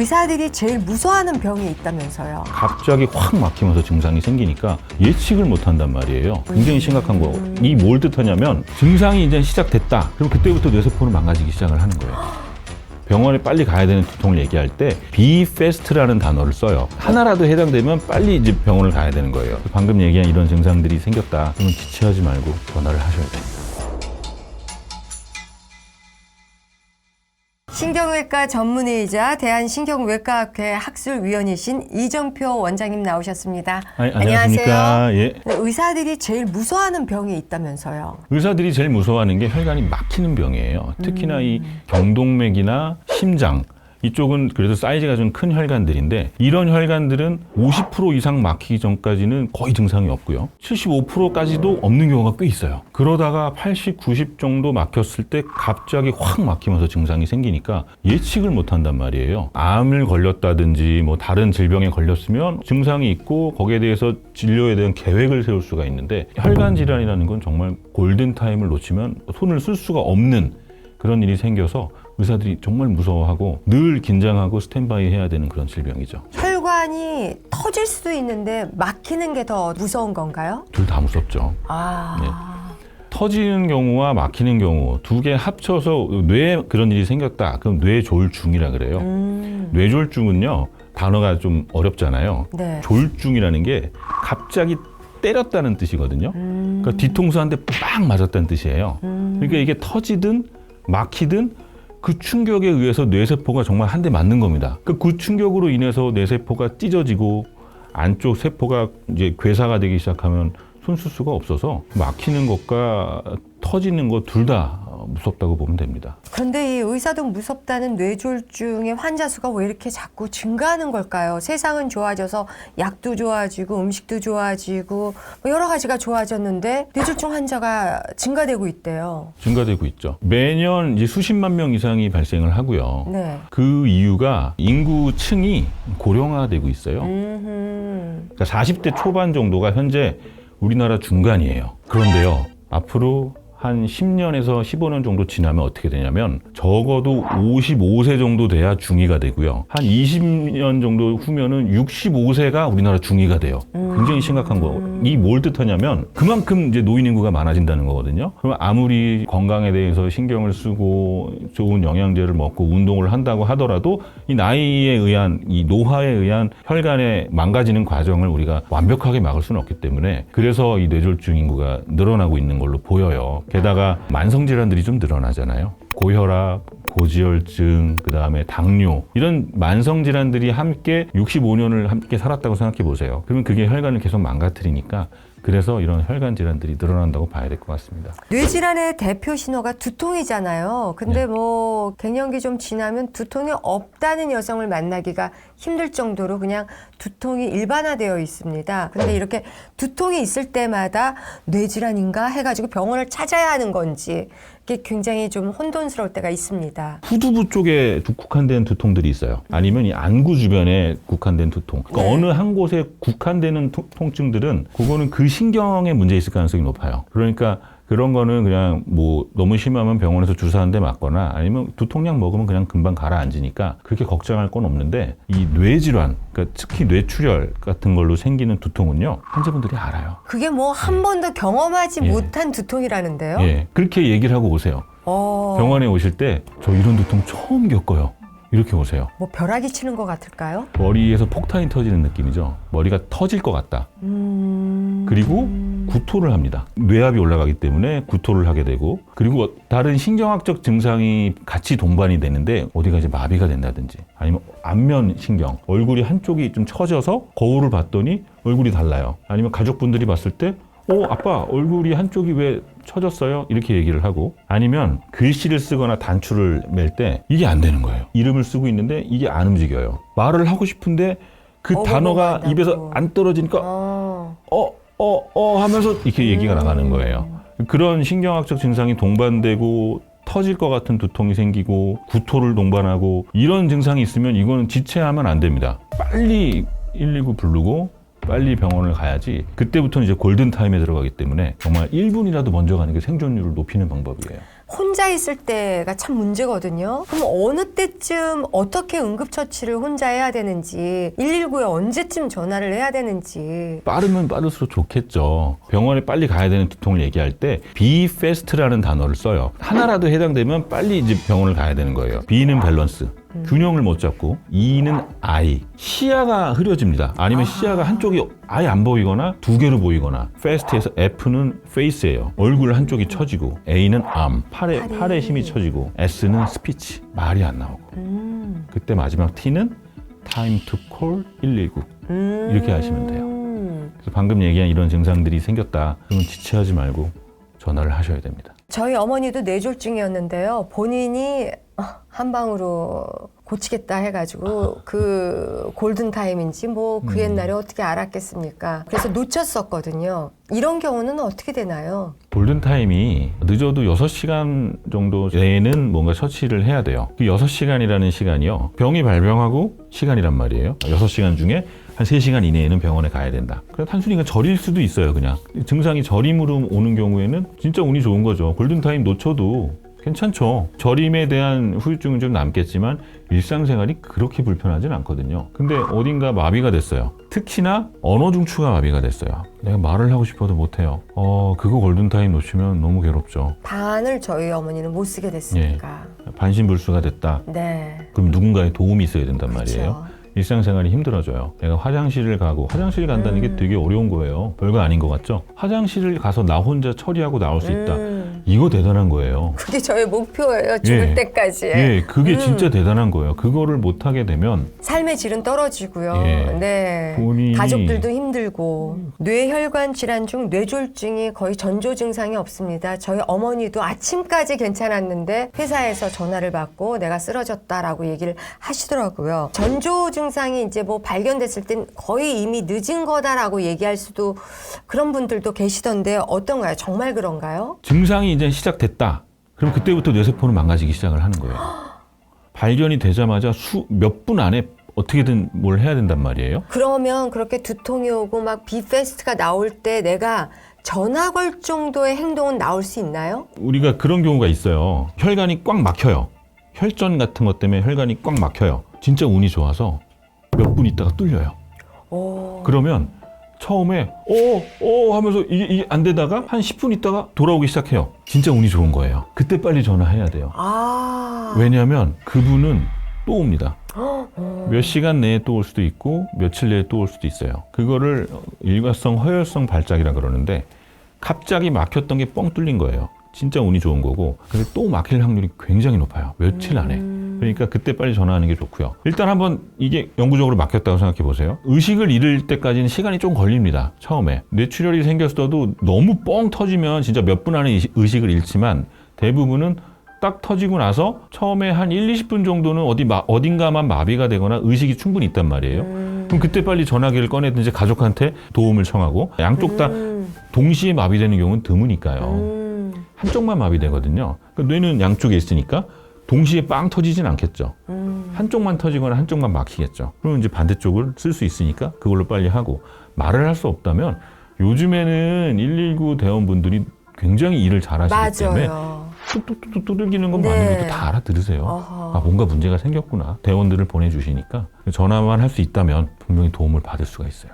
의사들이 제일 무서워하는 병이 있다면서요. 갑자기 확 막히면서 증상이 생기니까 예측을 못 한단 말이에요. 굉장히 심각한 거. 이 뭘 뜻하냐면 증상이 이제 시작됐다. 그럼 그때부터 뇌세포는 망가지기 시작을 하는 거예요. 병원에 빨리 가야 되는 두통을 얘기할 때 be fast라는 단어를 써요. 하나라도 해당되면 빨리 이제 병원을 가야 되는 거예요. 방금 얘기한 이런 증상들이 생겼다. 그러면 지체하지 말고 전화를 하셔야 돼요. 신경외과 전문의이자 대한신경외과학회 학술위원이신 이정표 원장님 나오셨습니다. 안녕하십니까. 예. 의사들이 제일 무서워하는 병이 있다면서요. 의사들이 제일 무서워하는 게 혈관이 막히는 병이에요. 특히나 이 경동맥이나 심장 이쪽은 그래서 사이즈가 좀 큰 혈관들인데 이런 혈관들은 50% 이상 막히기 전까지는 거의 증상이 없고요. 75%까지도 없는 경우가 꽤 있어요. 그러다가 80, 90 정도 막혔을 때 갑자기 확 막히면서 증상이 생기니까 예측을 못 한단 말이에요. 암을 걸렸다든지 뭐 다른 질병에 걸렸으면 증상이 있고 거기에 대해서 진료에 대한 계획을 세울 수가 있는데 혈관 질환이라는 건 정말 골든타임을 놓치면 손을 쓸 수가 없는 그런 일이 생겨서 의사들이 정말 무서워하고 늘 긴장하고 스탠바이 해야 되는 그런 질병이죠. 혈관이 터질 수도 있는데 막히는 게 더 무서운 건가요? 둘 다 무섭죠. 네. 터지는 경우와 막히는 경우 두 개 합쳐서 뇌에 그런 일이 생겼다. 그럼 뇌졸중이라 그래요. 뇌졸중은요. 단어가 좀 어렵잖아요. 네. 졸중이라는 게 갑자기 때렸다는 뜻이거든요. 그러니까 뒤통수 한 대 빵 맞았다는 뜻이에요. 그러니까 이게 터지든 막히든 그 충격에 의해서 뇌세포가 정말 한 대 맞는 겁니다. 그 충격으로 인해서 뇌세포가 찢어지고 안쪽 세포가 이제 괴사가 되기 시작하면 손 쓸 수가 없어서 막히는 것과 터지는 것 둘 다 무섭다고 보면 됩니다. 그런데 이 의사도 무섭다는 뇌졸중의 환자 수가 왜 이렇게 자꾸 증가하는 걸까요? 세상은 좋아져서 약도 좋아지고 음식도 좋아지고 뭐 여러 가지가 좋아졌는데 뇌졸중 환자가 증가되고 있대요. 증가되고 있죠. 매년 이제 수십만 명 이상이 발생을 하고요. 네. 그 이유가 인구층이 고령화되고 있어요. 그러니까 40대 초반 정도가 현재 우리나라 중간이에요. 그런데요, 앞으로 한 10년에서 15년 정도 지나면 어떻게 되냐면 적어도 55세 정도 돼야 중위가 되고요. 한 20년 정도 후면은 65세가 우리나라 중위가 돼요. 굉장히 심각한 거. 이 뭘 뜻하냐면 그만큼 이제 노인 인구가 많아진다는 거거든요. 그럼 아무리 건강에 대해서 신경을 쓰고 좋은 영양제를 먹고 운동을 한다고 하더라도 이 나이에 의한 이 노화에 의한 혈관의 망가지는 과정을 우리가 완벽하게 막을 수는 없기 때문에 그래서 이 뇌졸중 인구가 늘어나고 있는 걸로 보여요. 게다가 만성질환들이 좀 늘어나잖아요. 고혈압, 고지혈증, 그 다음에 당뇨 이런 만성질환들이 함께 65년을 함께 살았다고 생각해 보세요. 그러면 그게 혈관을 계속 망가뜨리니까 그래서 이런 혈관 질환들이 늘어난다고 봐야 될 것 같습니다. 뇌질환의 대표 신호가 두통이잖아요. 근데 뭐 갱년기 좀 지나면 두통이 없다는 여성을 만나기가 힘들 정도로 그냥 두통이 일반화되어 있습니다. 근데 이렇게 두통이 있을 때마다 뇌질환인가 해가지고 병원을 찾아야 하는 건지 이게 굉장히 좀 혼돈스러울 때가 있습니다. 후두부 쪽에 국한된 두통들이 있어요. 아니면 이 안구 주변에 국한된 두통. 그러니까 어느 한 곳에 국한되는 통증들은 그거는 그 신경에 문제 있을 가능성이 높아요. 그러니까 그런 거는 그냥 뭐 너무 심하면 병원에서 주사 한 대 맞거나 아니면 두통약 먹으면 그냥 금방 가라앉으니까 그렇게 걱정할 건 없는데 이 뇌질환, 그러니까 특히 뇌출혈 같은 걸로 생기는 두통은요 환자분들이 알아요. 그게 뭐 한 번도 경험하지 못한 두통이라는데요. 예, 그렇게 얘기를 하고 오세요. 병원에 오실 때 저 이런 두통 처음 겪어요. 이렇게 오세요. 뭐 벼락이 치는 것 같을까요? 머리에서 폭탄이 터지는 느낌이죠. 머리가 터질 것 같다. 그리고 구토를 합니다. 뇌압이 올라가기 때문에 구토를 하게 되고 그리고 다른 신경학적 증상이 같이 동반이 되는데 어디가 이제 마비가 된다든지 아니면 안면 신경, 얼굴이 한쪽이 좀 처져서 거울을 봤더니 얼굴이 달라요. 아니면 가족분들이 봤을 때 아빠 얼굴이 한쪽이 왜 처졌어요? 이렇게 얘기를 하고 아니면 글씨를 쓰거나 단추를 맬 때 이게 안 되는 거예요. 이름을 쓰고 있는데 이게 안 움직여요. 말을 하고 싶은데 그 단어가 입에서 안 떨어지니까 하면서 이렇게 얘기가 나가는 거예요. 그런 신경학적 증상이 동반되고 터질 것 같은 두통이 생기고 구토를 동반하고 이런 증상이 있으면 이거는 지체하면 안 됩니다. 빨리 119 부르고 빨리 병원을 가야지 그때부터는 이제 골든타임에 들어가기 때문에 정말 1분이라도 먼저 가는 게 생존율을 높이는 방법이에요. 혼자 있을 때가 참 문제거든요. 그럼 어느 때쯤 어떻게 응급처치를 혼자 해야 되는지, 119에 언제쯤 전화를 해야 되는지. 빠르면 빠를수록 좋겠죠. 병원에 빨리 가야 되는 두통을 얘기할 때 be fast라는 단어를 써요. 하나라도 해당되면 빨리 이제 병원을 가야 되는 거예요. B는 밸런스, 균형을 못 잡고, E는 eye, 시야가 흐려집니다. 아니면 시야가 한쪽이 아예 안 보이거나 두 개로 보이거나. fast에서 F는 face예요. 얼굴 한쪽이 처지고, A는 arm, 팔에 힘이 처지고, S는 speech, 말이 안 나오고. 그때 마지막 T는 time to call 119 이렇게 하시면 돼요. 그래서 방금 얘기한 이런 증상들이 생겼다 그러면 지체하지 말고 전화를 하셔야 됩니다. 저희 어머니도 뇌졸중이었는데요. 본인이 한 방으로 고치겠다 해가지고 그 골든타임인지 뭐 그 옛날에 어떻게 알았겠습니까? 그래서 놓쳤었거든요. 이런 경우는 어떻게 되나요? 골든타임이 늦어도 6시간 정도 내에는 뭔가 처치를 해야 돼요. 그 6시간이라는 시간이요. 병이 발병하고 시간이란 말이에요. 6시간 중에 한 3시간 이내에는 병원에 가야 된다. 그래서 한순위가 저릴 수도 있어요, 그냥. 증상이 저림으로 오는 경우에는 진짜 운이 좋은 거죠. 골든타임 놓쳐도 괜찮죠. 저림에 대한 후유증은 좀 남겠지만 일상생활이 그렇게 불편하진 않거든요. 근데 어딘가 마비가 됐어요. 특히나 언어 중추가 마비가 됐어요. 내가 말을 하고 싶어도 못해요. 그거 골든타임 놓치면 너무 괴롭죠. 반을 저희 어머니는 못 쓰게 됐으니까. 반신불수가 됐다. 네. 그럼 누군가의 도움이 있어야 된단 그렇죠. 말이에요. 일상생활이 힘들어져요. 내가 화장실을 가고, 화장실 간다는 게 되게 어려운 거예요. 별거 아닌 것 같죠? 화장실을 가서 나 혼자 처리하고 나올 수 있다. 이거 대단한 거예요. 그게 저의 목표예요. 죽을 때까지. 예, 그게 진짜 대단한 거예요. 그거를 못하게 되면 삶의 질은 떨어지고요. 예. 네. 본인이 가족들도 힘들고. 뇌혈관 질환 중 뇌졸중이 거의 전조 증상이 없습니다. 저희 어머니도 아침까지 괜찮았는데 회사에서 전화를 받고 내가 쓰러졌다라고 얘기를 하시더라고요. 전조 증상이 이제 뭐 발견됐을 땐 거의 이미 늦은 거다라고 얘기할 수도 그런 분들도 계시던데 어떤가요? 정말 그런가요? 증상이 이제 시작됐다. 그럼 그때부터 뇌세포는 망가지기 시작을 하는 거예요. 발견이 되자마자 몇 분 안에 어떻게든 뭘 해야 된단 말이에요. 그러면 그렇게 두통이 오고 막 비페스트가 나올 때 내가 전화 걸 정도의 행동은 나올 수 있나요? 우리가 그런 경우가 있어요. 혈관이 꽉 막혀요. 혈전 같은 것 때문에 혈관이 꽉 막혀요. 진짜 운이 좋아서 몇 분 있다가 뚫려요. 그러면 처음에 하면서 이게 안 되다가 한 10분 있다가 돌아오기 시작해요. 진짜 운이 좋은 거예요. 그때 빨리 전화해야 돼요. 왜냐하면 그분은 또 옵니다. 몇 시간 내에 또 올 수도 있고 며칠 내에 또 올 수도 있어요. 그거를 일과성 허혈성 발작이라 그러는데 갑자기 막혔던 게 뻥 뚫린 거예요. 진짜 운이 좋은 거고, 근데 또 막힐 확률이 굉장히 높아요. 며칠 안에. 그러니까 그때 빨리 전화하는 게 좋고요. 일단 한번 이게 영구적으로 막혔다고 생각해 보세요. 의식을 잃을 때까지는 시간이 좀 걸립니다. 처음에. 뇌출혈이 생겼어도 너무 뻥 터지면 진짜 몇 분 안에 의식을 잃지만 대부분은 딱 터지고 나서 처음에 한 1, 20분 정도는 어딘가만 마비가 되거나 의식이 충분히 있단 말이에요. 그럼 그때 빨리 전화기를 꺼내든지 가족한테 도움을 청하고, 양쪽 다 동시에 마비되는 경우는 드무니까요. 한쪽만 마비되거든요. 그러니까 뇌는 양쪽에 있으니까 동시에 빵 터지진 않겠죠. 한쪽만 터지거나 한쪽만 막히겠죠. 그러면 이제 반대쪽을 쓸 수 있으니까 그걸로 빨리 하고, 말을 할 수 없다면 요즘에는 119 대원분들이 굉장히 일을 잘하시기 때문에 뚝뚝뚝뚝 두들기는 건 많은 것도 다 알아들으세요. 아, 뭔가 문제가 생겼구나. 대원들을 보내주시니까 전화만 할 수 있다면 분명히 도움을 받을 수가 있어요.